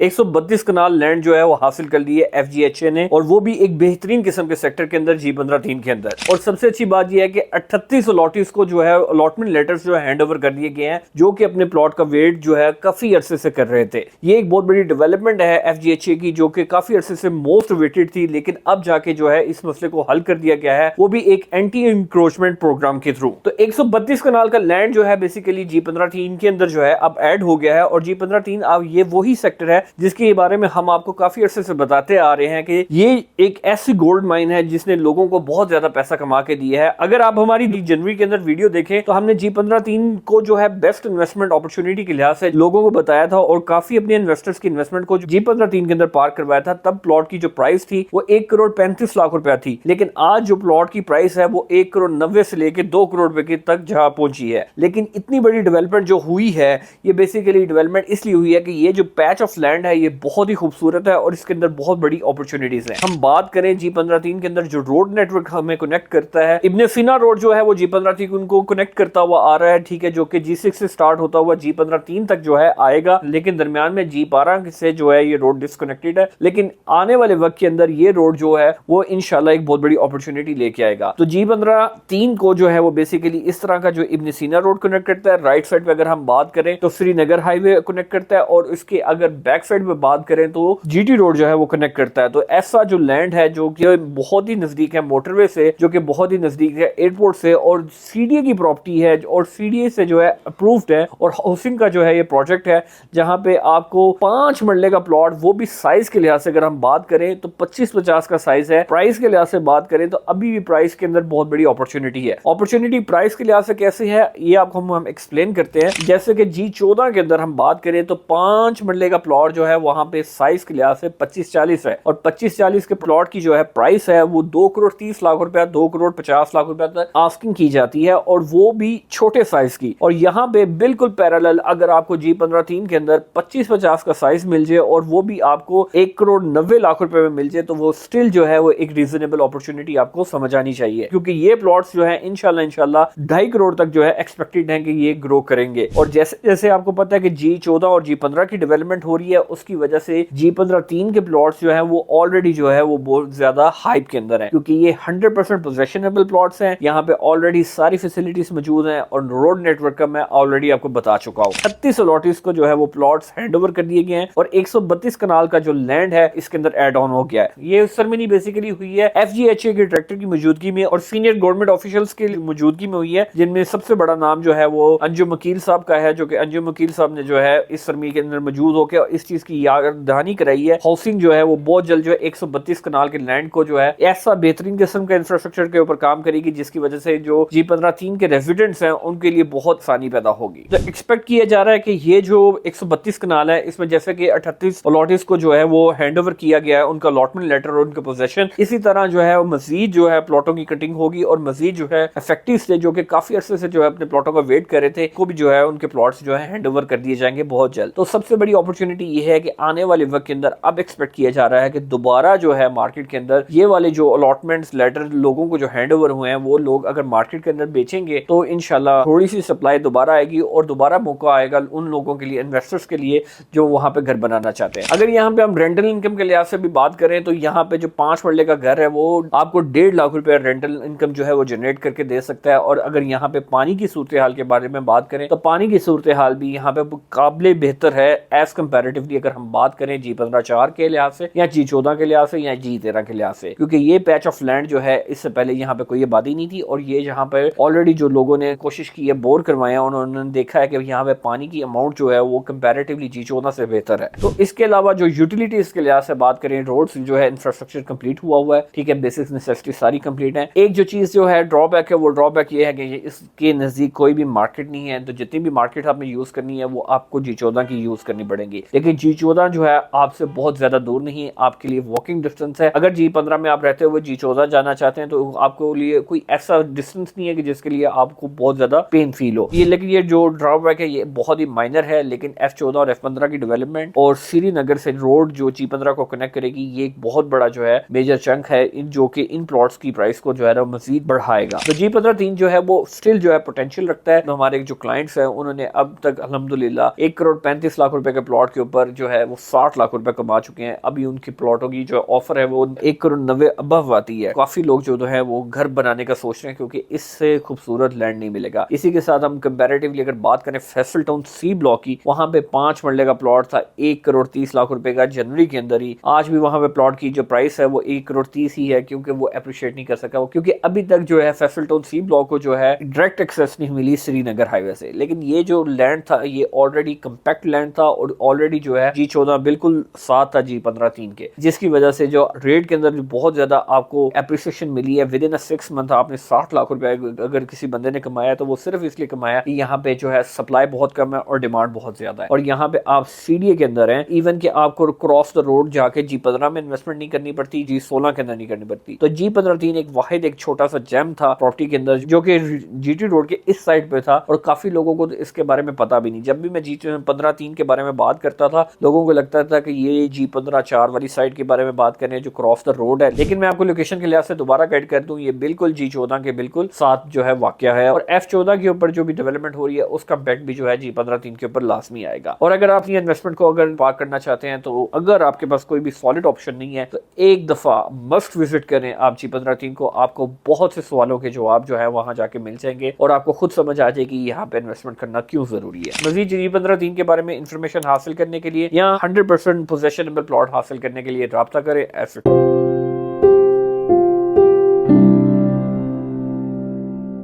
132 कनाल land जो है वो हासिल कर ली है एफजीएचए ने, और वो भी एक बेहतरीन किस्म के सेक्टर के अंदर G15-3 के अंदर। और सबसे अच्छी बात यह है कि 38 अलॉटीज को जो है अलॉटमेंट लेटर्स जो है हैंड ओवर कर दिए गए हैं, जो कि अपने प्लॉट का वेट जो है काफी अरसे से कर रहे थे। ये एक बहुत बड़ी डेवलपमेंट है एफजीएचए की, जो कि काफी अरसे से मोस्ट वेटेड थी, लेकिन अब जाके जो है इस मसले को हल कर दिया गया है, वो भी एक एंटी इंक्रोचमेंट प्रोग्राम के थ्रू। तो 132 कनाल का लैंड जो है बेसिकली G15-3 के अंदर जो है अब ऐड हो गया है। और G15-3 अब ये वही सेक्टर है जिसके बारे में हम आपको काफी अरसे से बताते आ रहे हैं कि ये एक ऐसी गोल्ड माइन है जिसने लोगों को बहुत ज्यादा पैसा कमा के दिया है। अगर आप हमारी जनवरी के अंदर वीडियो देखें तो हमने G15-3 को जो है बेस्ट इन्वेस्टमेंट अपॉर्चुनिटी के लिहाज से लोगों को बताया था, और काफी अपने इन्वेस्टर्स की इन्वेस्टमेंट को G15-3 के अंदर पार्क करवाया था। तब प्लॉट की जो प्राइस थी वो 1,35,00,000 रुपया थी, लेकिन आज जो प्लॉट की प्राइस है वो 1,90,00,000 से लेकर 2 करोड़ रुपए तक जहां पहुंची है। लेकिन इतनी बड़ी डेवलपमेंट जो हुई है, ये बेसिकली डेवलपमेंट इसलिए हुई है कि ये जो पैच ऑफ लैंड है ये बहुत ही खूबसूरत है और इसके अंदर बहुत बड़ी अपॉर्चुनिटीज हैं। हम बात करें G15-3 के अंदर जो रोड नेटवर्क हमें कनेक्ट करता है, इब्ने सीना रोड जो है वो G15-3 को कनेक्ट करता हुआ आ रहा है, ठीक है, जो कि G6 से स्टार्ट होता हुआ G15-3 तक जो है आएगा, लेकिन दरमियान में G12 से जो है ये रोड डिस्कनेक्टेड है। लेकिन आने वाले वक्त के अंदर ये रोड जो है वो इंशाल्लाह एक बहुत बड़ी अपॉर्चुनिटी लेके आएगा। तो G15-3 को जो है वो बेसिकली इस तरह का जो इब्ने सीना रोड कनेक्ट करता है। राइट साइड पे अगर हम बात करें तो श्रीनगर हाईवे कनेक्ट करता है, और उसके अगर बैक साइड में बात करें तो जीटी रोड जो है वो कनेक्ट करता है। तो ऐसा जो लैंड है जो कि बहुत ही नजदीक है मोटरवे से, जो कि बहुत ही नजदीक है एयरपोर्ट से, और सीडीए की प्रॉपर्टी है और सीडीए से जो है अप्रूव्ड है, और हाउसिंग का जो है ये प्रोजेक्ट है जहां पे आपको 5 मरले का प्लॉट, वो भी साइज के लिहाज से अगर हम बात करें तो 25-50 का साइज है। प्राइस के लिहाज से बात करें तो अभी भी प्राइस के अंदर बहुत बड़ी अपॉर्चुनिटी है। अपॉर्चुनिटी प्राइस के लिहाज से कैसे है ये आपको हम एक्सप्लेन करते हैं। जैसे कि G14 के अंदर हम बात करें तो 5 मरले का प्लॉट जो है वहां पे साइज के लिहाज से 25-40 है, और 25-40 के प्लॉट की जो है प्राइस है वो 2,30,00,000 रुपया, 2,50,00,000 रुपया तक आस्किंग की जाती है, और वो भी छोटे साइज की। और यहाँ पे बिल्कुल पैरेलल अगर आपको G15-3 के अंदर 25-50 का साइज मिल जाए और वो भी आपको 1,90,00,000 रुपए में मिल जाए, तो वो स्टिल जो है वो एक रीजनेबल अपॉर्चुनिटी आपको समझ आनी चाहिए, क्योंकि ये प्लॉट्स जो है इंशाल्लाह 2.5 करोड़ तक जो है एक्सपेक्टेड है कि ये ग्रो करेंगे। और जैसे जैसे आपको पता है कि G14 और G15 की डेवलपमेंट हो रही है, उसकी वजह से G15-3 के प्लॉट्स जो है वो ऑलरेडी जो है वो बहुत ज्यादा हाइप के अंदर है, क्योंकि ये 100% पोजेशनेबल प्लॉट्स हैं। यहाँ पे ऑलरेडी सारी फैसिलिटीज मौजूद हैं, और रोड नेटवर्क का मैं ऑलरेडी आपको बता चुका हूँ। 36 अलॉटीज को जो है वो प्लॉट्स हैंड ओवर कर दिए गए हैं, और 132 कनाल का जो लैंड है इसके अंदर एड ऑन हो गया है। ये सेरेमनी बेसिकली हुई है एफजीएचए के डायरेक्टर की मौजूदगी में और सीनियर गवर्नमेंट ऑफिशियल्स की मौजूदगी में हुई है, जिनमें सबसे बड़ा नाम जो है वो अंजुम वकील साहब का है, जो कि अंजुम वकील साहब ने जो है इस सरमी के अंदर मौजूद होकर इस चीज की याद दहानी कराई है। हाउसिंग जो है वो बहुत जल्द जो है 132 कनाल के लैंड को जो है ऐसा बेहतरीन किस्म का इंफ्रास्ट्रक्चर के ऊपर काम करेगी, जिसकी वजह से जो G15-3 के रेजिडेंट्स हैं उनके लिए बहुत आसानी पैदा होगी। तो एक्सपेक्ट किया जा रहा है कि ये जो 132 कनाल है, इसमें जैसे कि 38 अलॉटीज को जो है वो हैंड ओवर किया गया है, उनका अलॉटमेंट लेटर और उनका पोजेशन, इसी तरह जो है मजीद जो है प्लॉटों की कटिंग होगी, और मजीद जो है इफेक्टिव थे जो कि काफी अरसे से जो है अपने प्लॉटों का वेट कर रहे थे, को भी जो है उनके प्लॉट्स जो है हैंड ओवर कर दिए जाएंगे बहुत जल्द। तो सबसे बड़ी अपॉर्चुनिटी ये है कि आने वाले वक्त के अंदर अब एक्सपेक्ट किया जा रहा है कि दोबारा जो है मार्केट के अंदर ये वाले जो अलॉटमेंट्स लेटर लोगों को जो हैंड ओवर हुए हैं, वो लोग अगर मार्केट के अंदर बेचेंगे तो इंशाल्लाह थोड़ी सी सप्लाई दोबारा आएगी, और दोबारा मौका आएगा उन लोगों के लिए, इन्वेस्टर्स के लिए जो वहां पे घर बनाना चाहते हैं। अगर यहाँ पे हम रेंटल इनकम के लिहाज से भी बात करें तो यहाँ पे जो 5 मरले का घर है वो आपको 1.5 लाख रुपया रेंटल इनकम जो है वो जनरेट करके दे सकता है। और अगर यहाँ पे पानी की सूरत हाल के बारे में बात करें तो पानी की सूरत हाल भी यहाँ पे काबिले बेहतर है एज कंपैरेटिवली, अगर हम बात करें G15-4 के लिहाज से या G14 के लिहाज से या G13 के लिहाज से, क्योंकि ये पैच ऑफ लैंड जो है इससे पहले यहाँ पे कोई आबादी नहीं थी, और ये यहाँ पे ऑलरेडी जो लोगों ने कोशिश की है बोर करवाया, उन्होंने देखा है कि यहाँ पे पानी की अमाउंट जो है वो कंपैरेटिवली G14 से बेहतर है। तो इसके अलावा जो यूटिलिटीज के लिहाज से बात करें, रोड्स जो है इंफ्रास्ट्रक्चर कंप्लीट हुआ है, ठीक है, बेसिक नेसेसिटी सारी कंप्लीट है। एक जो चीज जो है ड्रॉबैक है, वो ड्रॉबैक ये है कि इसके नजदीक कोई भी मार्केट नहीं है, तो जितनी भी मार्केट आपने यूज करनी है वो आपको G14 की यूज करनी पड़ेगी। लेकिन G14 जो है आपसे बहुत ज्यादा दूर नहीं है, आपके लिए वॉकिंग डिस्टेंस है। अगर G15 में आप रहते हुए G14 जाना चाहते हैं तो आपको लिए कोई ऐसा डिस्टेंस नहीं है कि जिसके लिए आपको बहुत ज्यादा पेन फील हो। ये लेकिन ये जो ड्रॉबैक है ये बहुत ही माइनर है, लेकिन F14 और F15 की डेवलपमेंट और श्रीनगर से रोड जो G15 को कनेक्ट करेगी, ये एक बहुत बड़ा जो है मेजर चंक है जो कि इन प्लॉट्स की प्राइस को जो है मजीद बढ़ाएगा। तो G15-3 जो है वो स्टिल जो है पोटेंशियल रखता है। तो हमारे जो क्लाइंट्स हैं उन्होंने अब तक अल्हम्दुलिल्लाह 1,35,00,000 रुपए के प्लॉट के ऊपर अंदर जो है वो 60 लाख रुपए कमा चुके हैं। अभी उनकी प्लॉटों की जो ऑफर है वो 1 करोड़ 90 अबव आती है। काफी लोग जो है वो घर बनाने का सोच रहे हैं क्योंकि इससे खूबसूरत लैंड नहीं मिलेगा। इसी के साथ हम कंपैरेटिवली अगर बात करें फैसल टाउन सी ब्लॉक की, वहां पे 5 मरले का प्लॉट था 1 करोड़ 30 लाख रुपए का जनवरी के अंदर ही। आज भी वहां पे प्लॉट की जो प्राइस है वो 1 करोड़ 30 ही है क्योंकि वो अप्रिशिएट नहीं कर सका, क्योंकि अभी तक जो है फैसल टाउन सी ब्लॉक को जो है डायरेक्ट एक्सेस नहीं मिली श्रीनगर हाईवे से। लेकिन ये जो लैंड था ये ऑलरेडी कंपैक्ट लैंड था और ऑलरेडी जो है G14 बिल्कुल साथ था G15-3 के, जिसकी वजह से जो रेट के अंदर बहुत ज्यादा आपको एप्रिसिएशन मिली है। विद इन 6 मंथ आपने 60 लाख रुपए अगर किसी बंदे ने कमाया तो वो सिर्फ इसलिए कमाया कि यहाँ पे जो है सप्लाई बहुत कम है और डिमांड बहुत ज्यादा है। और यहाँ पे आप सीडीए के अंदर हैं, इवन कि आपको क्रॉस द रोड जाके G15 में इन्वेस्टमेंट नहीं करनी पड़ती, G16 के अंदर नहीं करनी पड़ती। तो G15-3 एक वाहिद एक छोटा सा जेम था प्रॉपर्टी के अंदर जो कि जीटी रोड के इस साइड पे था और काफी लोगों को इसके बारे में पता भी नहीं। जब भी मैं G15-3 के बारे में बात करता था लोगों को लगता था कि ये G15-4 वाली साइड के बारे में बात कर रहे हैं जो क्रॉस द रोड है। लेकिन मैं आपको लोकेशन के लिहाज से दोबारा गाइड कर दूं, ये बिल्कुल G14 के बिल्कुल साथ जो है वाकया है और F14 के ऊपर जो भी डेवलपमेंट हो रही है उसका इम्पैक्ट भी जो है G15-3 के ऊपर लाजमी आएगा। और अगर आप ये इन्वेस्टमेंट को अगर पार्क करना चाहते हैं तो अगर आपके पास कोई भी सॉलिड ऑप्शन नहीं है तो एक दफा मस्ट विजिट करें आप G15-3 को। आपको बहुत से सवालों के जवाब जो है वहां जाके मिल जाएंगे और आपको खुद समझ आ जाएगी यहाँ पे इन्वेस्टमेंट करना क्यों जरूरी है। मजीद G15-3 के बारे में इंफॉर्मेशन हासिल करने के लिए या 100% पोजेशनेबल प्लॉट हासिल करने के लिए राब्ता करें।